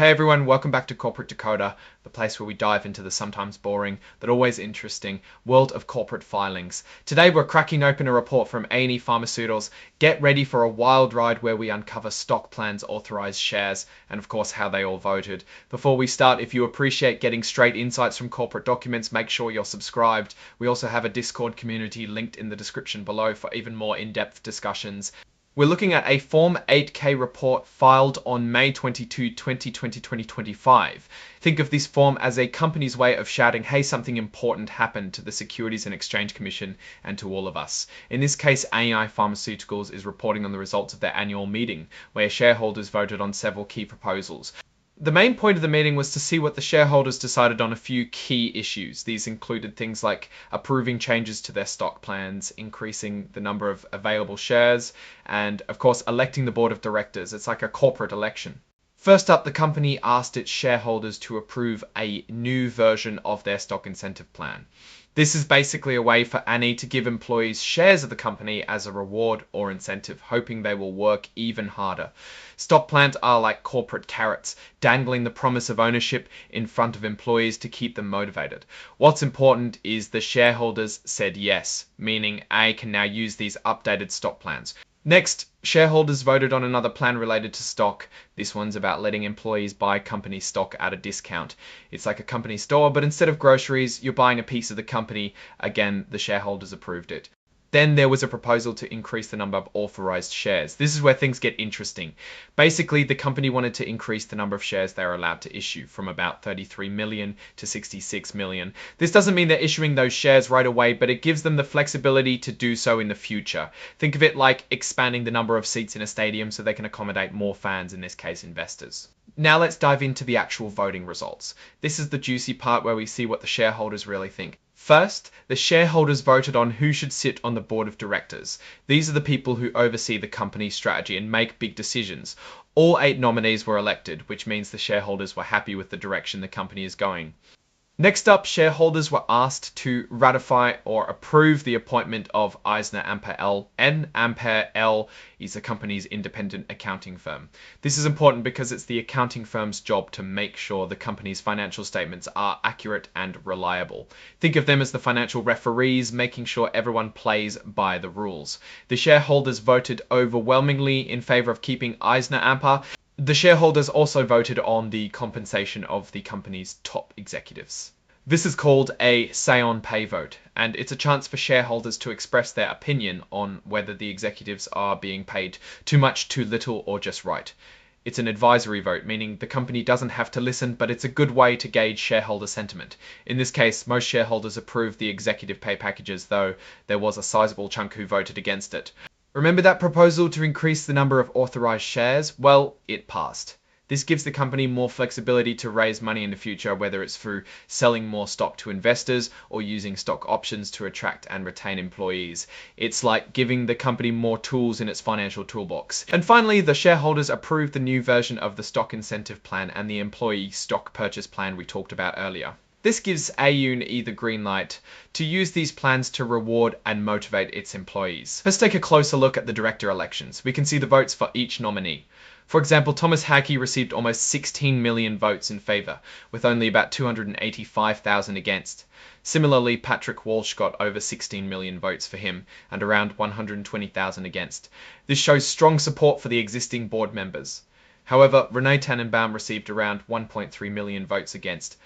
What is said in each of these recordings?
Hey everyone, welcome back to Corporate Decoder, the place where we dive into the sometimes boring, but always interesting world of corporate filings. Today we're cracking open a report from A&E Pharmaceuticals. Get ready for a wild ride where we uncover stock plans, authorized shares, and of course how they all voted. Before we start, if you appreciate getting straight insights from corporate documents, make sure you're subscribed. We also have a Discord community linked in the description below for even more in-depth discussions. We're looking at a Form 8K report filed on May 22, 2025. Think of this form as a company's way of shouting, hey, something important happened to the Securities and Exchange Commission and to all of us. In this case, A&E Pharmaceuticals is reporting on the results of their annual meeting, where shareholders voted on several key proposals. The main point of the meeting was to see what the shareholders decided on a few key issues. These included things like approving changes to their stock plans, increasing the number of available shares, and of course electing the board of directors. It's like a corporate election. First up, the company asked its shareholders to approve a new version of their stock incentive plan. This is basically a way for A&E to give employees shares of the company as a reward or incentive, hoping they will work even harder. Stock plans are like corporate carrots, dangling the promise of ownership in front of employees to keep them motivated. What's important is the shareholders said yes, meaning A can now use these updated stock plans. Next, shareholders voted on another plan related to stock. This one's about letting employees buy company stock at a discount. It's like a company store, but instead of groceries, you're buying a piece of the company. Again, the shareholders approved it. Then there was a proposal to increase the number of authorized shares. This is where things get interesting. Basically, the company wanted to increase the number of shares they are allowed to issue from about 33 million to 66 million. This doesn't mean they're issuing those shares right away, but it gives them the flexibility to do so in the future. Think of it like expanding the number of seats in a stadium so they can accommodate more fans, in this case investors. Now let's dive into the actual voting results. This is the juicy part where we see what the shareholders really think. First, the shareholders voted on who should sit on the board of directors. These are the people who oversee the company's strategy and make big decisions. All 8 nominees were elected, which means the shareholders were happy with the direction the company is going. Next up, shareholders were asked to ratify or approve the appointment of EisnerAmper LLP. Ampere L is the company's independent accounting firm. This is important because it's the accounting firm's job to make sure the company's financial statements are accurate and reliable. Think of them as the financial referees, making sure everyone plays by the rules. The shareholders voted overwhelmingly in favor of keeping EisnerAmper. The shareholders also voted on the compensation of the company's top executives. This is called a say-on-pay vote, and it's a chance for shareholders to express their opinion on whether the executives are being paid too much, too little, or just right. It's an advisory vote, meaning the company doesn't have to listen, but it's a good way to gauge shareholder sentiment. In this case, most shareholders approved the executive pay packages, though there was a sizable chunk who voted against it. Remember that proposal to increase the number of authorized shares? Well, it passed. This gives the company more flexibility to raise money in the future, whether it's through selling more stock to investors or using stock options to attract and retain employees. It's like giving the company more tools in its financial toolbox. And finally, the shareholders approved the new version of the stock incentive plan and the employee stock purchase plan we talked about earlier. This gives A&E the green light to use these plans to reward and motivate its employees. Let's take a closer look at the director elections. We can see the votes for each nominee. For example, Thomas Hackey received almost 16 million votes in favour, with only about 285,000 against. Similarly, Patrick Walsh got over 16 million votes for him and around 120,000 against. This shows strong support for the existing board members. However, Renee Tannenbaum received around 1.3 million votes against.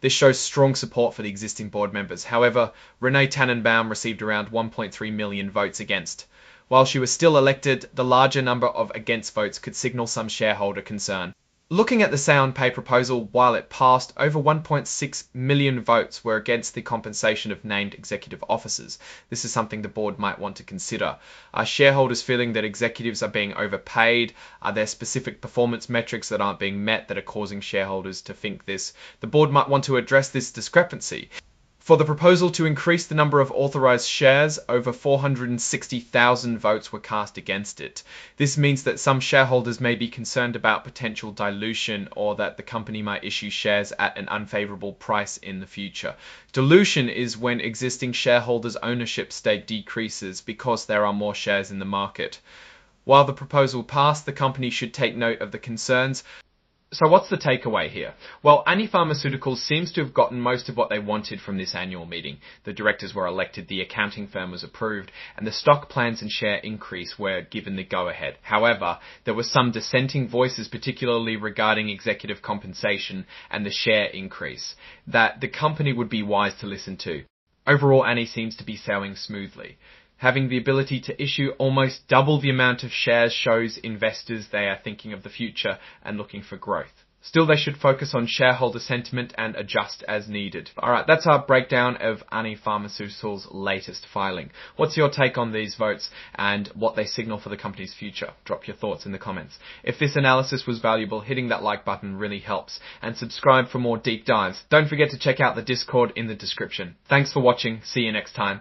This shows strong support for the existing board members. However, Renee Tannenbaum received around 1.3 million votes against. While she was still elected, the larger number of against votes could signal some shareholder concern. Looking at the say-on-pay proposal, while it passed, over 1.6 million votes were against the compensation of named executive officers. This is something the board might want to consider. Are shareholders feeling that executives are being overpaid? Are there specific performance metrics that aren't being met that are causing shareholders to think this? The board might want to address this discrepancy. For the proposal to increase the number of authorized shares, over 460,000 votes were cast against it. This means that some shareholders may be concerned about potential dilution or that the company might issue shares at an unfavorable price in the future. Dilution is when existing shareholders' ownership stake decreases because there are more shares in the market. While the proposal passed, the company should take note of the concerns. So what's the takeaway here? Well, ANI Pharmaceuticals seems to have gotten most of what they wanted from this annual meeting. The directors were elected, the accounting firm was approved, and the stock plans and share increase were given the go-ahead. However, there were some dissenting voices, particularly regarding executive compensation and the share increase, that the company would be wise to listen to. Overall, ANI seems to be sailing smoothly. Having the ability to issue almost double the amount of shares shows investors they are thinking of the future and looking for growth. Still, they should focus on shareholder sentiment and adjust as needed. Alright, that's our breakdown of ANI Pharmaceuticals' latest filing. What's your take on these votes and what they signal for the company's future? Drop your thoughts in the comments. If this analysis was valuable, hitting that like button really helps, and subscribe for more deep dives. Don't forget to check out the Discord in the description. Thanks for watching. See you next time.